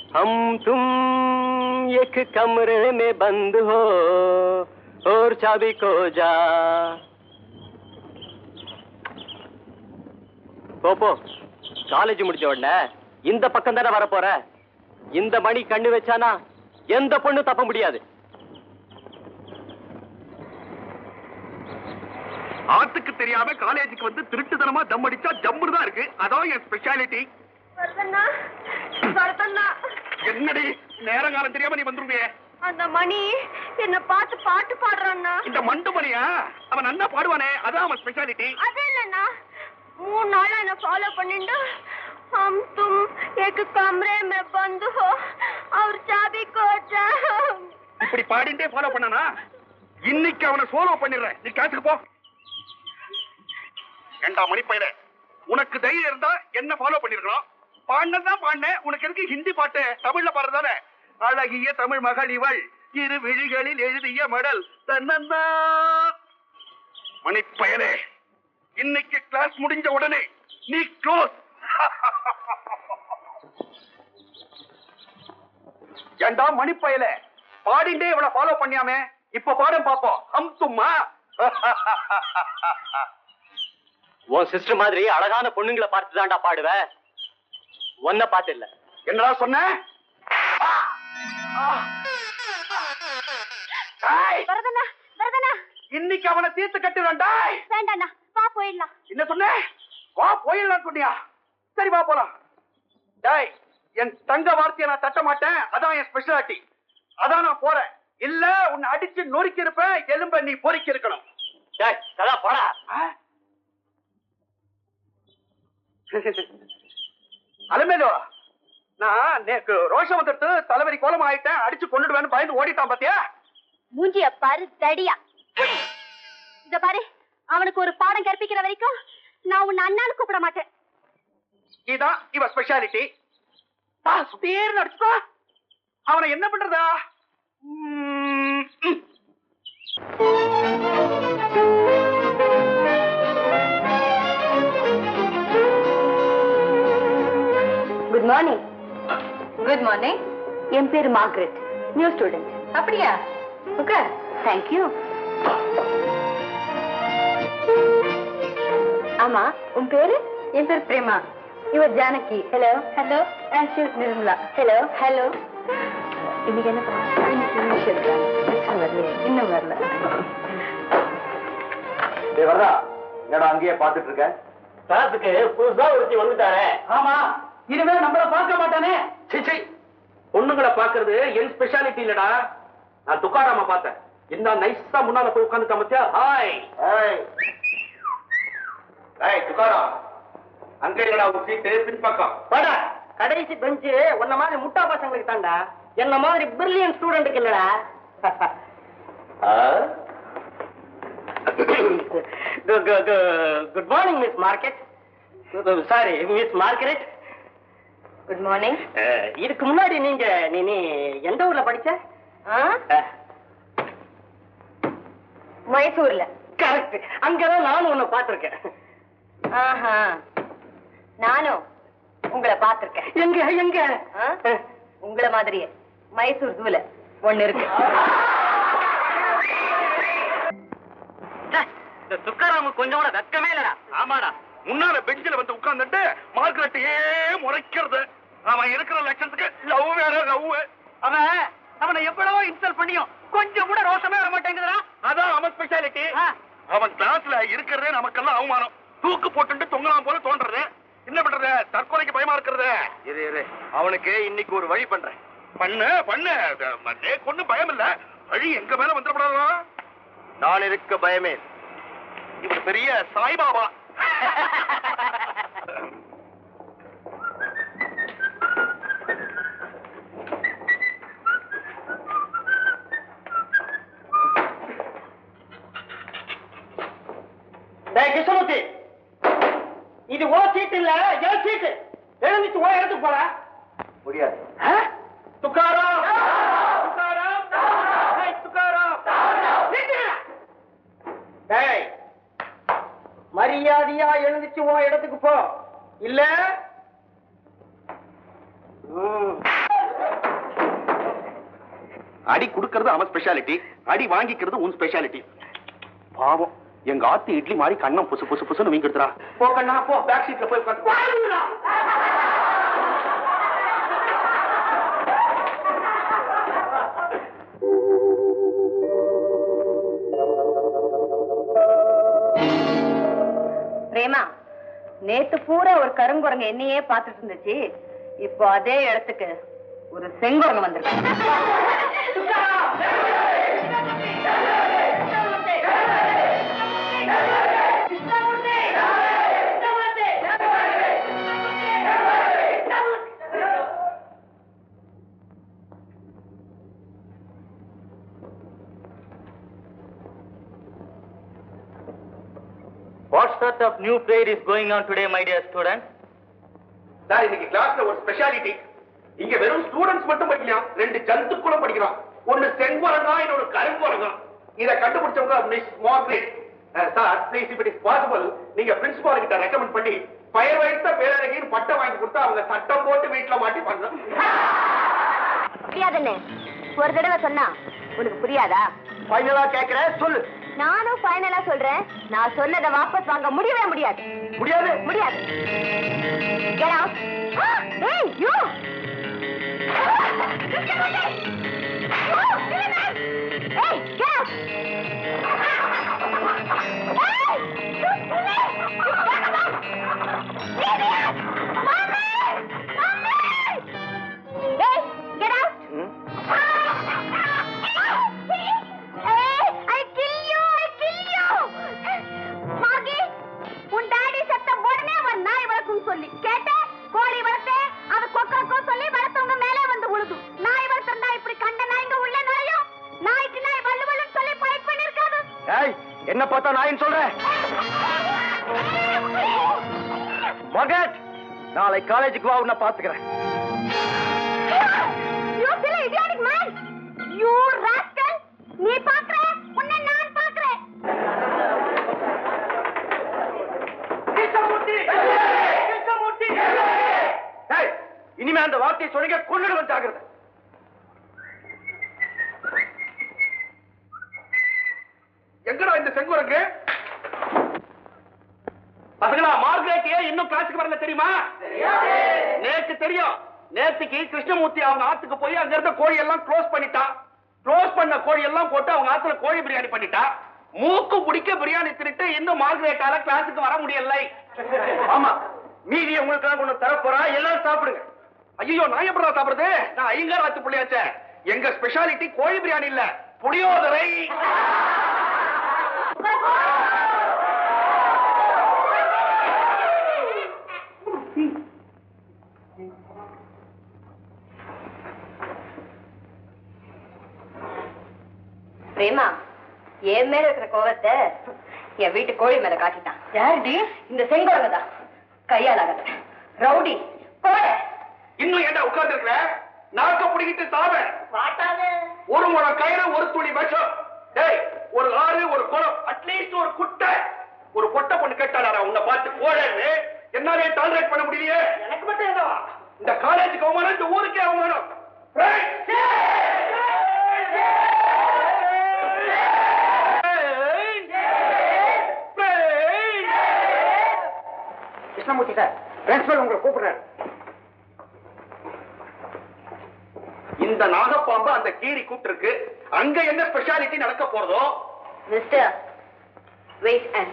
हम तुम एक कमरे में बंद हो और चाबी खो जा போ காலேஜ் முடிச்ச உடனே இந்த பக்கம் தானே வர போற இந்த மணி கண்ணு வச்சானா எந்த பொண்ணு தப்ப முடியாது ஆத்துக்கு தெரியாம காலேஜுக்கு வந்து திருட்டுத்தனமா தம் அடிச்சா ஜம்முன்னு தான் இருக்கு அதான் என் ஸ்பெஷாலிட்டி என்னடி நேரம் காலம் தெரியாம நீ வந்துருவியே அந்த மணி என்ன பார்த்து பாட்டு பாடுறான்னா இந்த மண்டு மணியா அவன் நல்லா பாடுவானே அதான் அவன் ஸ்பெஷாலிட்டி அது இல்லன்னா 3 நாளா என்ன ஃபாலோ பண்ணிட்டு हम तुम एक कमरे में बंद हो और चाबी खो जा இப்படி பாடிட்டே ஃபாலோ பண்ணானா இன்னைக்கு அவனை சோலோ பண்ணிடுறேன் நீ கிளாஸுக்கு போ ஏண்டா மணி பையலே உனக்கு தைரியம் இருந்தா என்ன ஃபாலோ பண்ணிருக்கணும் பாடினதான் பாடினேன் உனக்கு எதுக்கு ஹிந்தி பாட்டு தமிழ்ல பாடுறதானே அழகிய தமிழ் மகள் இவள் இரு விழிகளில் எழுதிய மடல் தன்னந்தா மணி பையலே இன்னைக்கு கிளாஸ் முடிஞ்ச உடனே நீ க்ளோஸ் ஏண்டா மணி பையல பாடிண்டே இவளை ஃபாலோ பண்ணியாமே இப்ப பாடம் பாப்போம் ஹம் தும்மா உன் சிஸ்டர் மாதிரி அழகான பொண்ணுங்களை பார்த்து தான்டா பாடுவ ஒன்ன பார்த்து இல்ல என்னடா சொன்ன இன்னைக்கு அவனை தீர்த்து கட்டுறா வேண்டாண்ணா வா போயிடலாம் என்ன சொன்ன வா போயிடலாம் சொன்னியா சரி வா போலாம் டாய் என் தங்க வார்த்தையை நான் தட்ட மாட்டேன் அதான் என் ஸ்பெஷாலிட்டி அதான் நான் போறேன் இல்ல உன்னை அடிச்சு நொறுக்கி இருப்பேன் எலும்ப நீ பொறுக்கி இருக்கணும் போடா அலமேலோ நான் நேக்கு ரோஷம் வந்துட்டு தலைவரி கோலம் ஆயிட்டேன் அடிச்சு கொண்டுடுவேன்னு பயந்து ஓடிட்டான் பாத்தியா மூஞ்சிய பாரு தடியா இத பாரு அவனுக்கு ஒரு பாடம் கற்பிக்கிற வரைக்கும் நான் உன்னை அண்ணான்னு கூப்பிட மாட்டேன் இதான் இவ ஸ்பெஷாலிட்டி சுத்தீர்னு அடிச்சுக்கோ அவனை என்ன பண்றதா குட் மார்னிங் குட் மார்னிங் என் பேரு மார்கரெட் நியூ ஸ்டூடெண்ட் அப்படியா ஓகே தேங்க்யூ ஆமா உன் பேரு என் பேர் பிரேமா இவர் Janaki hello hello and she is Nirmala hello hello இன்னைக்கு என்ன இன்னும் வரல வர்றா என்னடா அங்கேயே பாத்துட்டு இருக்க கிளாஸுக்கு புதுசா ஒருத்தி வந்துட்டாரே ஆமா இனிமே நம்மள பார்க்க மாட்டானே சிச்சி பொண்ணுங்களை பாக்குறது என் ஸ்பெஷாலிட்டி இல்லடா நான் துக்காராம பார்த்தேன் என்ன நைஸா முன்னால போய் உட்காந்துட்டா மத்தியா ஹாய் ஹாய் துக்காராம் அங்க இல்லடா உங்க சீட்டு பின்பக்கம் படா கடைசி பெஞ்சு உன்ன மாதிரி முட்டா பசங்களுக்கு தாண்டா என்ன மாதிரி பிரில்லியன் ஸ்டூடெண்ட்டுக்கு இல்லடா good morning miss market sorry miss Margaret good morning இதுக்கு முன்னாடி நீங்க நீ எந்த ஊர்ல படிச்ச மைசூர்ல கரெக்ட் அங்கதான் நானும் உன்னை பார்த்திருக்கேன் நானும் உங்களை பார்த்திருக்கேன் எங்க எங்க உங்களை மாதிரியே மைசூர் ஜூல ஒண்ணு இருக்கு இந்த துக்காராமு கொஞ்சம் கூட வெக்கமே இல்லடா ஆமாடா முன்னால பெஞ்சில வந்து உட்கார்ந்துட்டு மார்கரெட்டையே முறைக்கிறது அவன் இருக்கிற லட்சத்துக்கு லவ் வேற லவ் அவனை எவ்வளவோ இன்ஸ்டால் பண்ணியும் கொஞ்சம் கூட ரோஷமே வர மாட்டேங்குதுடா அதான் அவன் ஸ்பெஷாலிட்டி அவன் கிளாஸ்ல இருக்கிறதே நமக்கெல்லாம் அவமானம் தூக்கு போட்டு தொங்கலாம் போல தோன்றது என்ன பண்றது தற்கொலைக்கு பயமா இருக்கிறது இரு அவனுக்கு இன்னைக்கு ஒரு வழி பண்றேன் பண்ணு பண்ணு கொண்டு பயம் இல்ல வழி எங்க மேல வந்துடக்கூடாதா நான் இருக்க பயமே இவர் பெரிய சாய்பாபா கிருஷ்ணமூர்த்தி இது ஓ சீட் இல்ல என் சீட்டு எழுந்துச்சு ஓ இடத்துக்கு போல முடியாது துக்காராம் துக்காராம் துக்காராம் டேய் மரியாதையா எழுந்துச்சு ஓ இடத்துக்கு போ இல்ல அடி கொடுக்கறது அவன் ஸ்பெஷாலிட்டி, அடி வாங்கிக்கிறது உன் ஸ்பெஷாலிட்டி. பாவம் எங்க ஆத்து இட்லி மாதிரி கண்ணம் புசு புசு புசுன்னு வீங்க எடுத்துறா. போ கண்ணா போ, பேக் சீட்ல போய் உட்காந்து. பிரேமா, நேத்து பூரா ஒரு கருங்குரங்க என்னையே பார்த்துட்டு இருந்துச்சு. இப்போ அதே இடத்துக்கு ஒரு செங்குரங்க வந்திருக்கு. What sort of new prayer is going on today, my dear students? Sir, இன்னைக்கு கிளாஸ்ல ஒரு ஸ்பெஷாலிட்டி. இங்க வெறும் ஸ்டூடண்ட்ஸ் மட்டும் படிக்கலாம், 2 ஜந்துக்களும் படிக்கிறான். ஒன்னு செங்குரங்கா, இன்னொரு கருங்குரங்கா. இத கண்டுபிடிச்சவங்க miss Margaret. Sir, please if it is possible, நீங்க பிரின்சிபால் கிட்ட ரெக்கமெண்ட் பண்ணி பெயர் வைத்த பேரழகின்னு பட்டம் வாங்கி கொடுத்தா அவங்க சட்டம் போட்டு வீட்டுல மாட்டிப்பாங்க. புரியாதுன்னு ஒரு தடவை சொன்னா உனக்கு புரியாதா? ஃபைனலா கேக்குறேன், சொல்லு. நானும் ஃபைனலா சொல்றேன், நான் சொன்னதை வாபஸ் வாங்க முடியவே முடியாது. முடியாது முடியாது. Get out. Hey, you. Hey, get out. Hey, you silly. You vagabond. Idiot. Mommy. Mommy. Hey, get out. Hey, I kill you. I kill you. Margie, உன் டாடி செத்த உடனே ஒரு நாய் வளர்க்கும் சொல்லி கேட்ட, கோழி வளர்த்தே, அது கொக்கோ சொல்லி வளர்த்தவங்க மேலே வந்து உழுது. நாய் வளர்த்திருந்தா இப்படி கண்ட நாய்ங்க உள்ள நுழையும். நாய்க்கு நாய் வள்ளுவல்னு சொல்லி ஃபைட் பண்ணிருக்காது. ஏய், என்ன பார்த்தா நாயின்னு சொல்ற? மகட், நாளை காலேஜுக்கு வா, உன்னை பாத்துக்கிறேன். You silly idiotic man. You rascal. நீ பாக்குற, உன்னை நான் பாக்குறேன். இனிமே அந்த வார்த்தையை சொல்லுங்க, கொன்னுடுவேன், ஜாக்கிரதை. எங்கடா இந்த செங்குரங்கு? பசங்களா, மார்கரெட் ஏன் இன்னும் கிளாஸுக்கு வரல தெரியுமா? நேத்து தெரியும். நேத்துக்கு கிருஷ்ணமூர்த்தி அவங்க ஆத்துக்கு போய் அங்க இருந்த கோழி எல்லாம் க்ளோஸ் பண்ணிட்டான். க்ளோஸ் பண்ண கோழி எல்லாம் போட்டு அவங்க ஆத்துல கோழி பிரியாணி பண்ணிட்டா. மூக்கு பிடிக்க பிரியாணி தின்னுட்டு இன்னும் மார்கரெட்டால கிளாஸுக்கு வர முடியல. ஆமா, மீதி உங்களுக்கு ஒண்ணு தரப்போறா, எல்லாரும் சாப்பிடுங்க. ஐயோ, நான் எப்படா சாப்பிடுறது? நான் ஐயங்கார் ஆத்து புள்ளியாச்சே. எங்க ஸ்பெஷாலிட்டி கோழி பிரியாணி இல்ல, புளியோதரை. பிரேமா, என் மேல இருக்கிற கோவத்தை என் வீட்டு கோழி மேல காட்டிட்டான். யாருடி? இந்த செங்குரங்க தான். கையால் ஆகாத ரவுடி கோழ. இன்னும் ஏண்டா உட்கார்ந்து இருக்கிற? நாக்க பிடிக்கிட்டு சாவ. ஒரு முழம் கயிறு, ஒரு துளி விஷம். டேய், ஒரு ஆறு, ஒரு குளம், அட்லீஸ்ட் ஒரு குட்டை. ஒரு பொட்டை பொண்ணு கேட்டாடா உன்னை பார்த்து கோழன்னு. என்னாலே டாலரேட் பண்ண முடியலையே. எனக்கு மட்டும் என்னவா? இந்த காலேஜுக்கு அவமானம், இந்த ஊருக்கே அவமானம். கிருஷ்ணமூர்த்தி சார், பிரின்சிபல் உங்களை கூப்பிடுறாரு. இந்த நாகப்பாம்பு அந்த கீரி கூப்பிட்டு இருக்கு. அங்க என்ன ஸ்பெஷாலிட்டி நடக்க போறதோ? Mister, wait and